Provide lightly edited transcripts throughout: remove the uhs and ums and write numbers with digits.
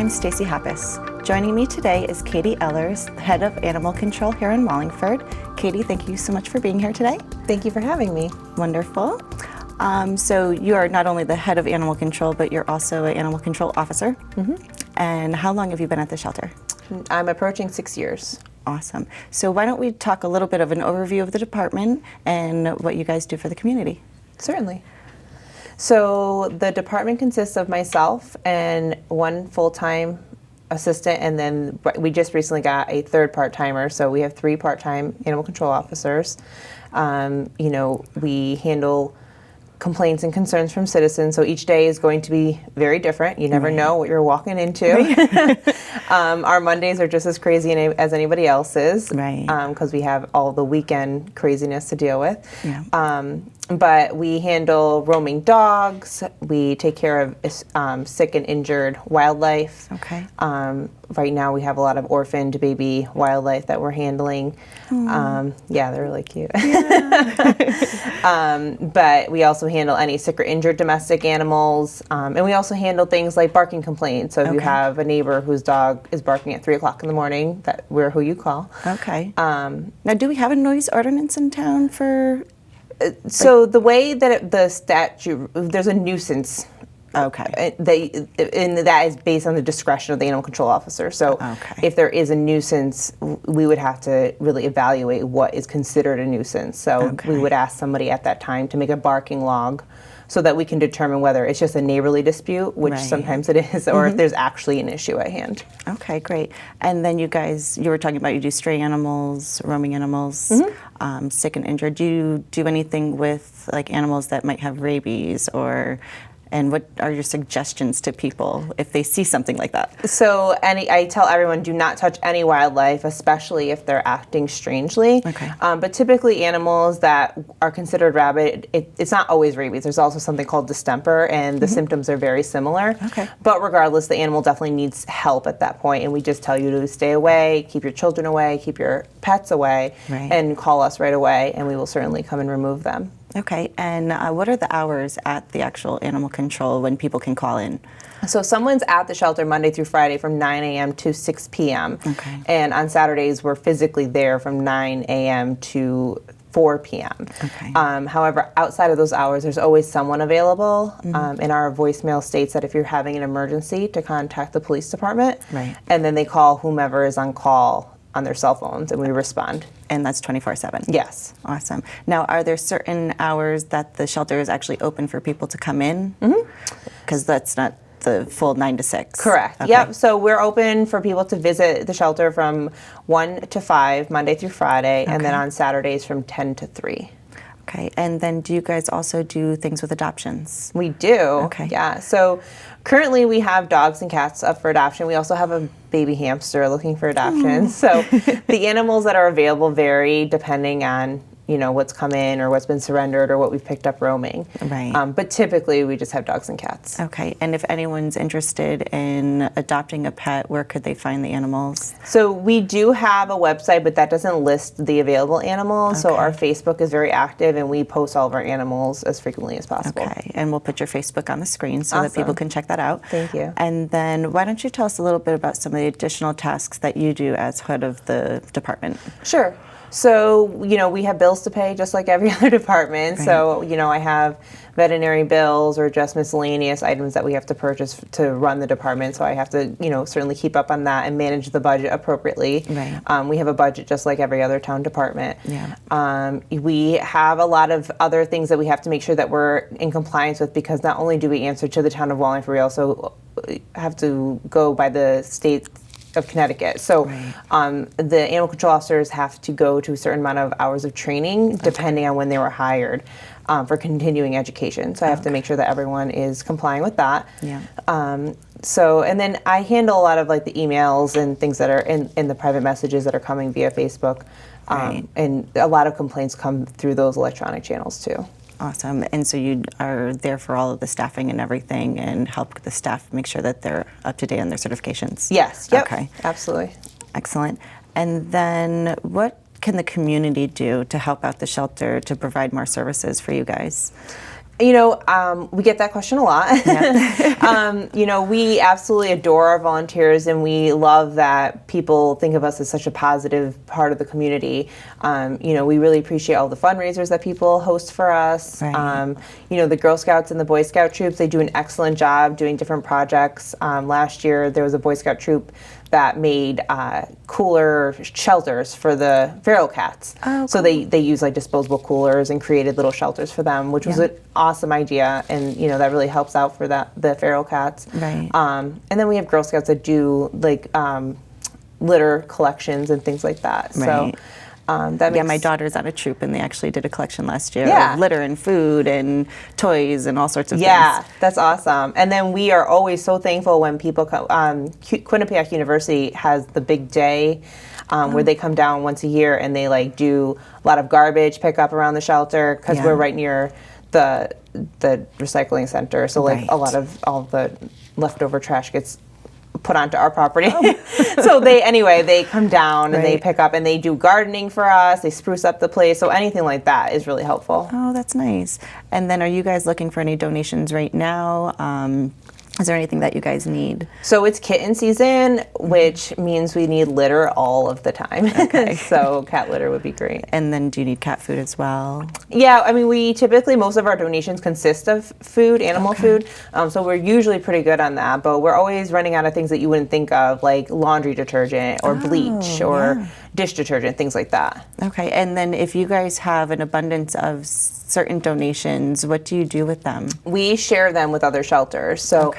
I'm Stacey Hoppus. Joining me today is Katie Ehlers, Head of Animal Control here in Wallingford. Katie, thank you so much for being here today. Thank you for having me. Wonderful. So you are not only the Head of Animal Control, but you're also an Animal Control Officer. Mm-hmm. And how long have you been at the shelter? I'm approaching 6 years. Awesome. So why don't we talk a little bit of an overview of the department and what you guys do for the community? Certainly. So the department consists of myself and one full-time assistant, and then we just recently got a third part-timer, so we have 3 part-time animal control officers. We handle complaints and concerns from citizens, so each day is going to be very different. You never know what you're walking into. Our Mondays are just as crazy as anybody else's, because we have all the weekend craziness to deal with. Yeah. But we handle roaming dogs. We take care of sick and injured wildlife. Okay. Right now we have a lot of orphaned baby wildlife that we're handling. They're really cute. Yeah. But we also handle any sick or injured domestic animals. And we also handle things like barking complaints. So if you have a neighbor whose dog is barking at 3 o'clock in the morning, we're who you call. Okay. Now, do we have a noise ordinance in town for... So the way that the statute, there's a nuisance. Okay. And that is based on the discretion of the animal control officer. So if there is a nuisance, we would have to really evaluate what is considered a nuisance. So we would ask somebody at that time to make a barking log so that we can determine whether it's just a neighborly dispute, which sometimes it is, or if there's actually an issue at hand. Okay, great. And then you were talking about you do stray animals, roaming animals, sick and injured. Do you do anything with like animals that might have rabies and what are your suggestions to people if they see something like that? So I tell everyone, do not touch any wildlife, especially if they're acting strangely. Okay. But typically animals that are considered rabid, it's not always rabies. There's also something called distemper, and the symptoms are very similar. Okay. But regardless, the animal definitely needs help at that point, and we just tell you to stay away, keep your children away, keep your pets away, and call us right away, and we will certainly come and remove them. Okay, and what are the hours at the actual animal control when people can call in? So someone's at the shelter Monday through Friday from 9 a.m. to 6 p.m. Okay. And on Saturdays, we're physically there from 9 a.m. to 4 p.m. Okay. However, outside of those hours, there's always someone available. And our voicemail states that if you're having an emergency, to contact the police department. Right. And then they call whomever is on call on their cell phones, and we respond. And that's 24/7? Yes. Awesome. Now, are there certain hours that the shelter is actually open for people to come in? Because that's not the full 9 to 6. Correct. Okay. Yep. So we're open for people to visit the shelter from 1 to 5, Monday through Friday, and then on Saturdays from 10 to 3. Okay, and then do you guys also do things with adoptions? We do. Okay. Yeah. So currently we have dogs and cats up for adoption. We also have a baby hamster looking for adoption. So the animals that are available vary depending on what's come in or what's been surrendered or what we've picked up roaming. Right. But typically we just have dogs and cats. Okay. And if anyone's interested in adopting a pet, where could they find the animals? So we do have a website, but that doesn't list the available animals. So our Facebook is very active, and we post all of our animals as frequently as possible. Okay. And we'll put your Facebook on the screen so that people can check that out. Thank you. And then why don't you tell us a little bit about some of the additional tasks that you do as head of the department? Sure. So, we have bills to pay just like every other department. Right. So, I have veterinary bills or just miscellaneous items that we have to purchase to run the department. So I have to, certainly keep up on that and manage the budget appropriately. Right. We have a budget just like every other town department. Yeah. We have a lot of other things that we have to make sure that we're in compliance with, because not only do we answer to the town of Wallingford, we also have to go by the state of Connecticut. So the animal control officers have to go to a certain amount of hours of training depending on when they were hired for continuing education. So I have to make sure that everyone is complying with that. Yeah. And then I handle a lot of like the emails and things that are in the private messages that are coming via Facebook. And a lot of complaints come through those electronic channels too. Awesome. And so you are there for all of the staffing and everything and help the staff make sure that they're up to date on their certifications? Yes. Yep. Okay. Absolutely. Excellent. And then what can the community do to help out the shelter to provide more services for you guys? We get that question a lot. Yeah. We absolutely adore our volunteers, and we love that people think of us as such a positive part of the community. We really appreciate all the fundraisers that people host for us. Right. The Girl Scouts and the Boy Scout troops, they do an excellent job doing different projects. Last year, there was a Boy Scout troop that made cooler shelters for the feral cats. Oh, so cool. they use like disposable coolers and created little shelters for them, which was an awesome idea, and that really helps out for the feral cats. Right. And then we have Girl Scouts that do like litter collections and things like that. Right. So that makes, my daughter's on a troop, and they actually did a collection last year Yeah. of litter and food and toys and all sorts of Yeah, things. that's awesome. And then we are always so thankful when people come. Quinnipiac University has the big day where they come down once a year, and they like do a lot of garbage pickup around the shelter, because Yeah. we're right near the recycling center. So like a Right. lot of all the leftover trash gets put onto our property. So they come down and they Right. pick up, and they do gardening for us. They spruce up the place. So anything like that is really helpful. Oh, that's nice. And then are you guys looking for any donations right now? Is there anything that you guys need? So it's kitten season, which means we need litter all of the time. Okay. So cat litter would be great. And then do you need cat food as well? Yeah, I mean, we typically, most of our donations consist of food, animal food. So we're usually pretty good on that, but we're always running out of things that you wouldn't think of, like laundry detergent or bleach or dish detergent, things like that. Okay, and then if you guys have an abundance of certain donations, what do you do with them? We share them with other shelters. So,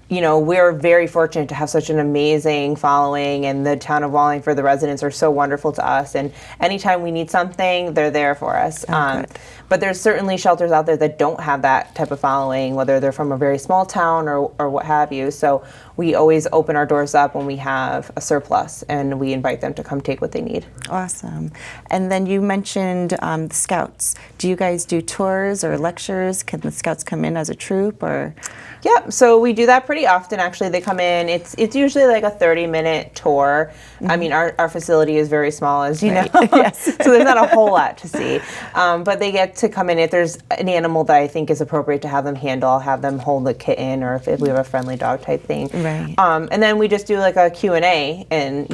we're very fortunate to have such an amazing following, and the town of Wallingford, the residents are so wonderful to us. And anytime we need something, they're there for us. Good. But there's certainly shelters out there that don't have that type of following, whether they're from a very small town or what have you. So we always open our doors up when we have a surplus, and we invite them to come take what they need. Awesome. And then you mentioned the Scouts. Do you guys do tours or lectures? Can the Scouts come in as a troop or? Yep, so we do that pretty often. Actually, they come in. It's usually like a 30-minute tour. I mean, our facility is very small, as you know. Yes. So there's not a whole lot to see. But they get to come in. If there's an animal that I think is appropriate to have them handle, I'll have them hold the kitten, or if we have a friendly dog type thing. Right. And then we just do like a Q&A, and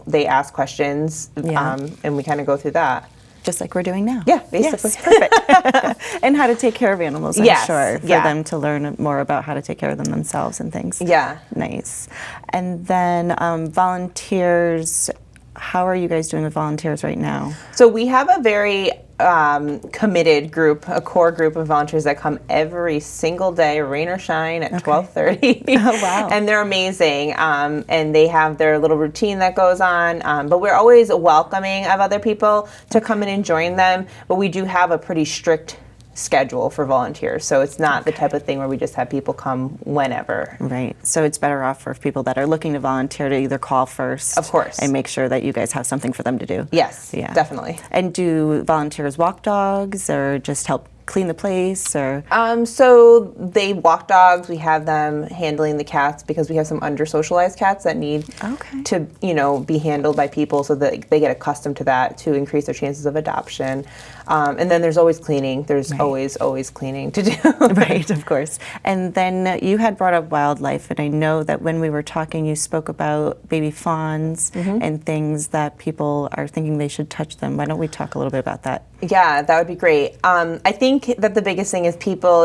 they ask questions, Yeah. and we kind of go through that. Just like we're doing now. Yeah, basically. Yes. Perfect. And how to take care of animals, I'm Yes, sure, for yeah. them to learn more about how to take care of them themselves and things. Yeah. Nice. And then volunteers, how are you guys doing with volunteers right now? So we have a very committed group, a core group of volunteers that come every single day, rain or shine, at 12:30. Oh, wow. And they're amazing. And they have their little routine that goes on. But we're always welcoming of other people to come in and join them. But we do have a pretty strict schedule for volunteers. So it's not the type of thing where we just have people come whenever. Right. So it's better off for people that are looking to volunteer to either call first. Of course. And make sure that you guys have something for them to do. Yes, Yeah. definitely. And do volunteers walk dogs or just help clean the place or? So they walk dogs. We have them handling the cats because we have some under-socialized cats that need Okay. to, be handled by people, so that they get accustomed to that to increase their chances of adoption. And then there's always cleaning. There's always cleaning to do. Right, of course. And then you had brought up wildlife, and I know that when we were talking, you spoke about baby fawns and things that people are thinking they should touch them. Why don't we talk a little bit about that? Yeah, that would be great. I think that the biggest thing is people,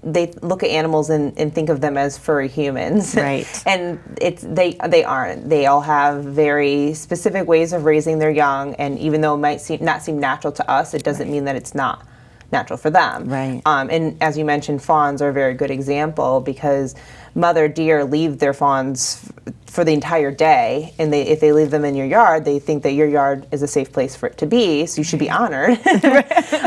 they look at animals and think of them as furry humans. Right. And they aren't. They all have very specific ways of raising their young, and even though it might not seem natural to us, it doesn't mean that it's not natural for them. Right. And as you mentioned, fawns are a very good example, because mother deer leave their fawns for the entire day, and if they leave them in your yard, they think that your yard is a safe place for it to be, so you should be honored.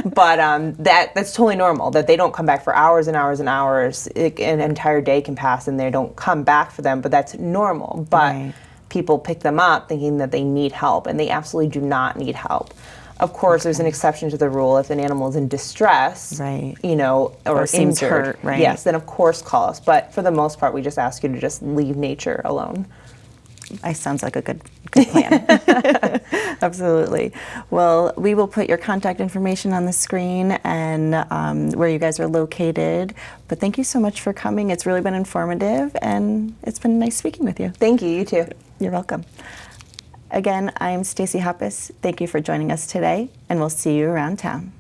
But that's totally normal, that they don't come back for hours and hours and hours. An entire day can pass and they don't come back for them, but that's normal. But people pick them up thinking that they need help, and they absolutely do not need help. Of course, there's an exception to the rule. If an animal is in distress, or seems injured, hurt, right? yes, then of course call us. But for the most part, we just ask you to just leave nature alone. sounds like a good plan. Absolutely. Well, we will put your contact information on the screen and where you guys are located. But thank you so much for coming. It's really been informative, and it's been nice speaking with you. Thank you. You too. You're welcome. Again, I'm Stacey Hoppus. Thank you for joining us today, and we'll see you around town.